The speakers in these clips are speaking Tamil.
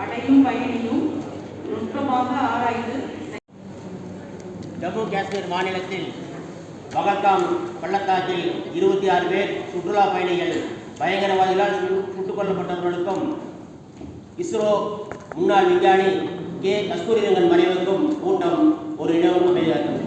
அடையும் பயணியும் நுட்பமாக ஆராய்ந்து ஜம்மு காஷ்மீர் மாநிலத்தில் பகல்காம் பள்ளத்தாக்கில் 26 பேர் சுற்றுலா பயணிகள் பயங்கரவாதிகளால் சுட்டுக் கொல்லப்பட்டவர்களுக்கும் இஸ்ரோ முன்னாள் விஞ்ஞானி கே கஸ்தூரிரங்கன் மறைவுக்கும் கூட்டம் ஒரு இடம் அமைதியாகும்.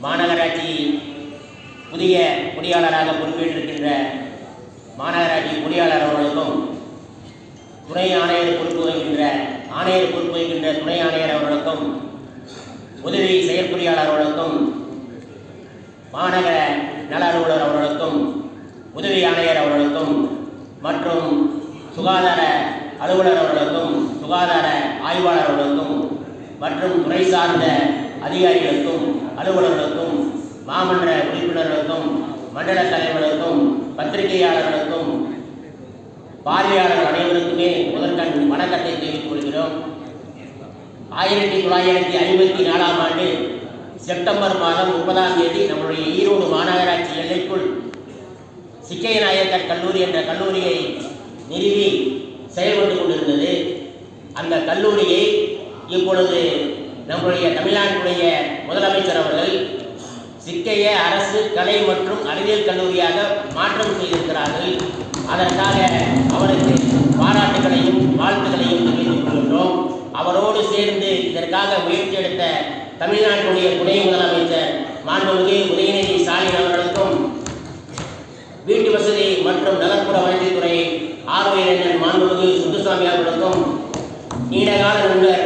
மாநகராட்சி புதிய பொறியாளராக பொறுப்பேற்றிருக்கின்ற மாநகராட்சி பொறியாளர் அவர்களுக்கும் துணை ஆணையர் பொறுப்பு வகிக்கின்ற துணை ஆணையர் அவர்களுக்கும் உதவி செயற்பொறியாளர் அவர்களுக்கும் மாநகர நல அலுவலர் அவர்களுக்கும் உதவி ஆணையர் அவர்களுக்கும் மற்றும் சுகாதார அலுவலர் அவர்களுக்கும் சுகாதார ஆய்வாளர் அவர்களுக்கும் மற்றும் துறை சார்ந்த அதிகாரிகளுக்கும் அலுவலர்களுக்கும் மாமன்ற உறுப்பினர்களுக்கும் மண்டல தலைவர்களுக்கும் பத்திரிகையாளர்களுக்கும் பார்வையாளர்கள் அனைவருக்குமே முதற்கண் வணக்கத்தை தெரிவித்துக் கொள்கிறோம். 1954ஆம் ஆண்டு செப்டம்பர் மாதம் 30ஆம் தேதி நம்முடைய ஈரோடு மாநகராட்சி எல்லைக்குள் சிக்கைய நாயக்கர் கல்லூரி என்ற கல்லூரியை நிறுவி செயல்பட்டு கொண்டிருந்தது. அந்த கல்லூரியை இப்பொழுது நம்முடைய தமிழ்நாட்டுடைய முதலமைச்சர் அவர்கள் சிக்கைய அரசு கலை மற்றும் அறிவியல் கல்லூரியாக மாற்றம் செய்திருக்கிறார்கள். அதற்காக அவருக்கு பாராட்டுகளையும் வாழ்த்துக்களையும் தெரிவித்துக் கொள்கின்றோம். அவரோடு சேர்ந்து இதற்காக முயற்சி எடுத்த தமிழ்நாட்டுடைய துணை முதலமைச்சர் மாண்புமிகு உதயநிதி ஸ்டாலின் அவர்களுக்கும் வீட்டு வசதி மற்றும் நகர்ப்புற வளர்ச்சித்துறை ஆர்வலர் மாண்புமிகு சுத்துசாமி அவர்களுக்கும் நீண்டகால நண்பர்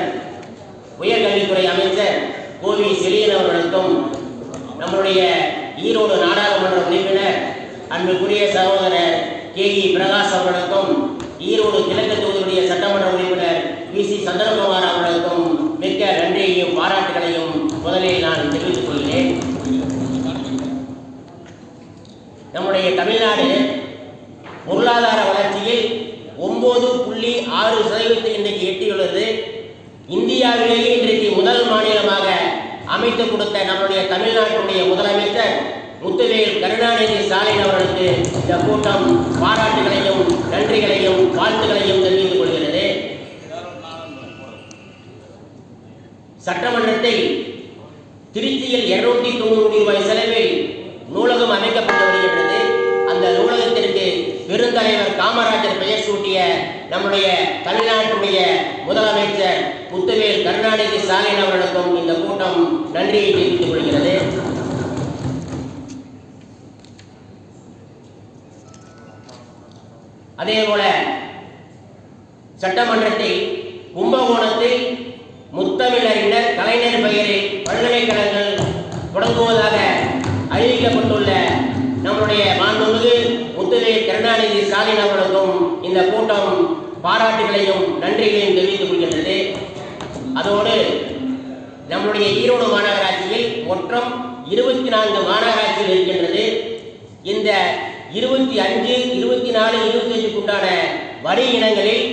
உயர்கல்வித்துறை அமைச்சர் கோவி செழியன் அவர்களுக்கும் நம்முடைய ஈரோடு நாடாளுமன்ற உறுப்பினர் அன்புக்குரிய சகோதரர் கே.இ. பிரகாஷ் அவர்களுக்கும் ஈரோடு கிழக்கு தொகுதியுடைய சட்டமன்ற உறுப்பினர் வி.சி. சந்திரகுமார் அவர்களுக்கும் மிக்க நன்றியையும் பாராட்டுகளையும் முதலில் நான் தெரிவித்துக் கொள்கிறேன். நம்முடைய தமிழ்நாடு பொருளாதார வளர்ச்சியில் 9.6% இன்றைக்கு எட்டியுள்ளது. இந்தியாவிலேயே இன்றைக்கு முதல் மாநிலமாக அமைத்து கொடுத்த நம்முடைய தமிழ்நாட்டுடைய முதலமைச்சர் முத்துவேல் கருணாநிதி ஸ்டாலின் அவர்களுக்கு இந்த கூட்டம் பாராட்டுகளையும் நன்றிகளையும் வாழ்த்துக்களையும் தெரிவித்துக் கொள்கிறது. சட்டமன்றத்தில் திருச்சியில் 290 கோடி ரூபாய் செலவில் நூலகம் அமைக்கப்பட்டு வருகின்றது. அந்த நூலகத்திற்கு பெருந்தலைவர் காமராஜர் பெயர் சூட்டிய நம்முடைய தமிழ்நாட்டுடைய முதலமைச்சர் முத்துவேல் கருணாநிதி ஸ்டாலின் அவர்களுக்கும் இந்த கூட்டம் நன்றியை தெரிவித்துக் கொள்கிறது. அதேபோல சட்டமன்றத்தில் கும்பகோணத்தில் முத்தமிழறிஞர் கலைஞர் பெயரில் பல்கலைக்கழகங்கள் தொடங்குவதாக அறிவிக்கப்பட்டுள்ள நம்முடைய மாண்புமிகு முத்துவேல் கருணாநிதி ஸ்டாலின் அவர்களுக்கும் இந்த கூட்டம் பாராட்டுகளையும் நன்றிகளையும் தெரிவித்துக் கொள்கின்றது. அதோடு நம்முடைய ஈரோடு மாநகராட்சியில் மொத்தம் 24 மாநகராட்சிகள் இருக்கின்றது. இந்த 25, 24, 25 உண்டான வரி இனங்களில்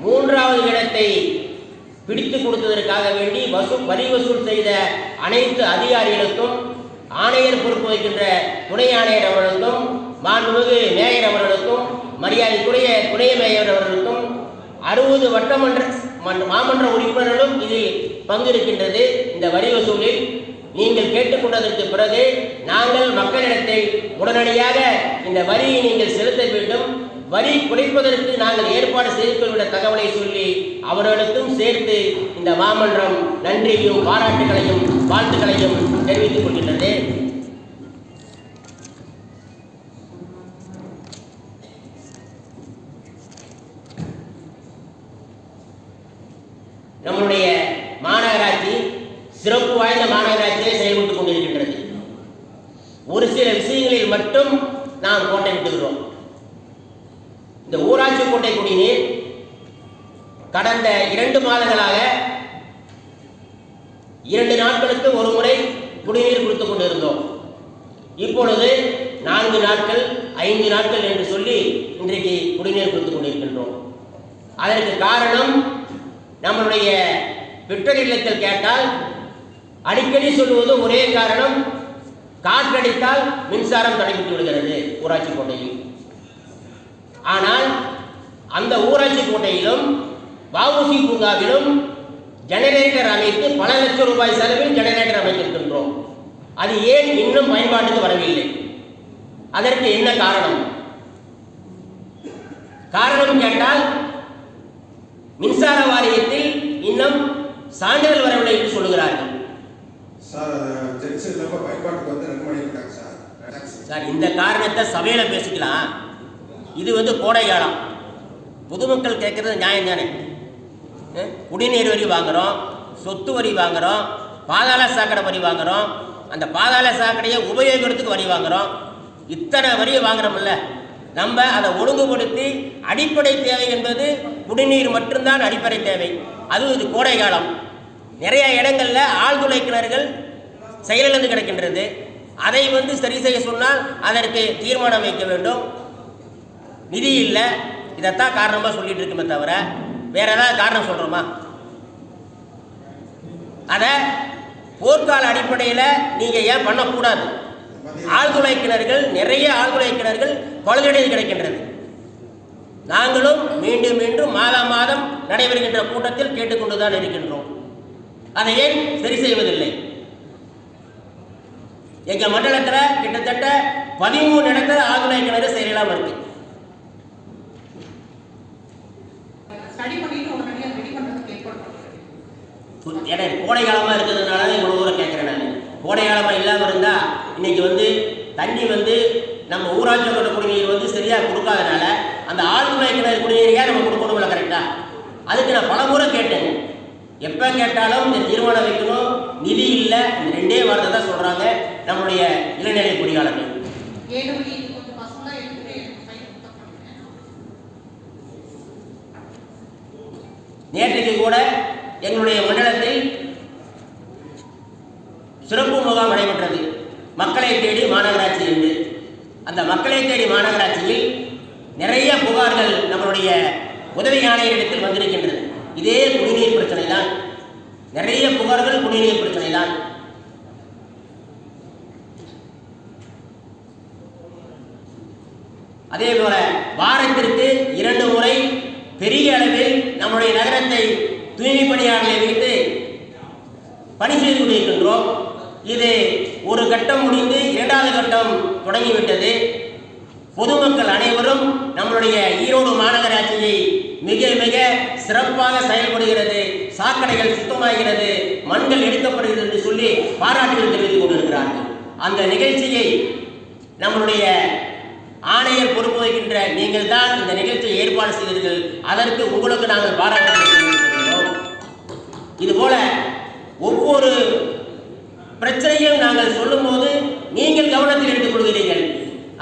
3வது இடத்தை பிடித்து கொடுத்ததற்காக வேண்டி வரி வசூல் செய்த அனைத்து அதிகாரிகளுக்கும் ஆணையர் பொறுப்பு வைக்கின்ற துணை ஆணையர் அவர்களுக்கும் மாண்புமிகு மேயர் அவர்களுக்கும் மரியாதைக்குரிய துணை மேயர் அவர்களுக்கும் 60 வட்டமன்ற மாமன்ற உறுப்பினர்களும் இதில் பங்கிருக்கின்றது. இந்த வரி வசூலில் நீங்கள் கேட்டுக்கொண்டதற்கு பிறகு நாங்கள் மக்களிடத்தை உடனடியாக இந்த வரியை நீங்கள் செலுத்த வேண்டும். வரி குறைப்பதற்கு நாங்கள் ஏற்பாடு செய்து கொள்கிற தகவலை சொல்லி அவர்களுக்கும் சேர்த்து இந்த மாமன்றம் நன்றியையும் பாராட்டுகளையும் வாழ்த்துக்களையும் தெரிவித்துக் கொள்கின்றது. நம்முடைய மாநகராட்சி சிறப்பு வாய்ந்த மாநகராட்சியை செயல்பட்டுக் கொண்டிருக்கின்றது. ஒரு சில விஷயங்களில் மட்டும் நாம் கோட்டை விட்டுகிறோம். இந்த ஊராட்சி கோட்டை குடிநீர் கடந்த 2 மாதங்களாக 2 நாட்களுக்கு ஒரு முறை குடிநீர் கொடுத்துக் கொண்டிருந்தோம். இப்பொழுது 4 நாட்கள் 5 நாட்கள் என்று சொல்லி இன்றைக்கு குடிநீர் கொடுத்துக் கொண்டிருக்கின்றோம். அதற்கு காரணம் நம்மளுடைய பெற்றோர் இல்லத்தில் கேட்டால் அடிக்கடி சொல்லுவது ஒரே காரணம், காற்றடித்தால் மின்சாரம் தடைபட்டு விடுகிறது ஊராட்சி கோட்டையில். ஆனால் அந்த ஊராட்சி கோட்டையிலும் வஉசி பூங்காவிலும் ஜெனரேட்டர் அமைத்து பல லட்சம் ரூபாய் செலவில் ஜெனரேட்டர் அமைத்திருக்கின்றோம். அது ஏன் இன்னும் பயன்பாட்டுக்கு வரவில்லை? அதற்கு என்ன காரணம்? காரணம் கேட்டால் மின்சார வாரியத்தில் இன்னும் சான்றிதழ் வரவில்லை என்று சொல்லுகிறார்கள். சார், இந்த காரணத்தை சபையில பேசிக்கலாம். இது கோடை காலம், பொதுமக்கள் கேட்கறது நியாயம் தானே. குடிநீர் வரி வாங்குறோம், சொத்து வரி வாங்குறோம், பாதாள சாக்கடை வரி வாங்குறோம், அந்த பாதாள சாக்கடையை உபயோகத்துக்கு வரி வாங்குறோம். இத்தனை வரியை வாங்குறோம்ல, நம்ம அதை ஒழுங்குபடுத்தி அடிப்படை தேவை என்பது குடிநீர் மட்டும்தான் அடிப்படை தேவை. அதுவும் இது கோடை காலம், நிறைய இடங்களில் ஆழ்துளை கிணறுகள் செயலிழந்து கிடக்கின்றது. அதை சரி செய்ய சொன்னால் அதற்கு தீர்மானம் வைக்க வேண்டும், நிதி இல்லை. இதைத்தான் காரணமாக சொல்லிட்டு இருக்குமே தவிர வேற ஏதாவது காரணம் சொல்கிறோமா? அதை போர்க்கால அடிப்படையில் நீங்கள் ஏன் பண்ணக்கூடாது? ஆழ்துளை கிணறுகள், நிறைய ஆழ்துளை கிணறுகள் பழுதடைந்து கிடக்கின்றது. நாங்களும் மீண்டும் மீண்டும் மாதம் நடைபெறுகின்ற கூட்டத்தில் கேட்டுக்கொண்டுதான் இருக்கின்றோம். அதை ஏன் சரி செய்வதில்லை? எங்க மண்டலத்தில் கிட்டத்தட்ட 13 இடத்துல ஆழ்துளை கிணறு செயலில்லாம இருக்கு. கோடை காலமா இருக்கிறதுனால இவ்வளவு தூரம் கேட்கிறேன். நான் கோடை காலமா இல்லாம இருந்தா இன்னைக்கு தண்ணி நம்ம ஊராட்சியோட குடிநீர் சரியா கொடுக்காதனால அந்த ஆழ்துளை கிணறு குடிநீரையா நம்ம கொடுக்கணும்ல, கரெக்டா? அதுக்கு நான் பல முறை கேட்டேன். எப்ப கேட்டாலும் இந்த தீர்மானம் வைக்கணும், நிதி இல்லை, இந்த 2 வார்த்தை தான் சொல்றாங்க நம்முடைய இளநிலை பொறியாளர்கள். நேற்றைக்கு கூட எங்களுடைய மண்டலத்தில் சிறப்பு முகாம் நடைபெற்றது, மக்களை தேடி மாநகராட்சி என்று. அந்த மக்களை தேடி மாநகராட்சியில் நிறைய புகார்கள் நம்மளுடைய உதவி ஆணையரிடத்தில் வந்திருக்கின்றது. இதே குடிநீர் பிரச்சனை தான், நிறைய புகார்கள் குடிநீர் பிரச்சனை தான். அதே போல வாரத்திற்கு 2 முறை பெரிய அளவில் நம்முடைய நகரத்தை தூய்மை பணியாளர்களை வைத்து பணி செய்து கொண்டிருக்கின்றோம். இது ஒரு கட்டம் முடிந்து 2வது கட்டம் தொடங்கிவிட்டது. பொதுமக்கள் அனைவரும் நம்மளுடைய ஈரோடு மாநகராட்சியை மிக மிக சிறப்பாக செயல்படுகிறது, சாக்கடைகள் சுத்தமாகிறது, மண்கள் எடுக்கப்படுகிறது என்று சொல்லி பாராட்டுகள் தெரிவித்துக் கொண்டிருக்கிறார்கள். அந்த நிகழ்ச்சியை நம்மளுடைய ஆணையர் பொறுப்பு வைக்கின்ற நீங்கள் தான் இந்த நிகழ்ச்சியை ஏற்பாடு செய்தீர்கள். அதற்கு உங்களுக்கு நாங்கள் பாராட்டுகள் தெரிவித்துள்ளோம். இதுபோல ஒவ்வொரு பிரச்சனையும் நாங்கள் சொல்லும் போது நீங்கள் கவனத்தில் எடுத்துக் கொள்கிறீர்கள்.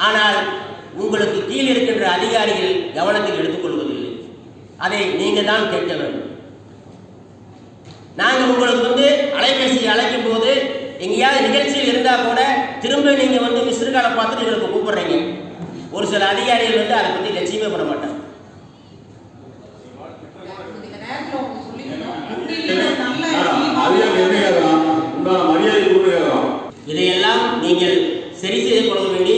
ஆனால் உங்களுக்கு கீழ் இருக்கின்ற அதிகாரிகள் கவனத்தில் எடுத்துக் கொள்வதில்லை. அதை நீங்கள் தான் கேட்க வேண்டும். நாங்கள் உங்களுக்கு அலைபேசி அழைக்கும் போது எங்கேயாவது நிகழ்ச்சியில் இருந்தால் கூட திரும்ப நீங்கள் மிஸ்டு காலை பார்த்துட்டு எங்களுக்கு கூப்பிடுறீங்க. ஒரு சில அதிகாரிகள் அதை பற்றி லட்சியமே பண்ண மாட்டாங்க. இதையெல்லாம் நீங்கள் சரி செய்து கொள்ள வேண்டிய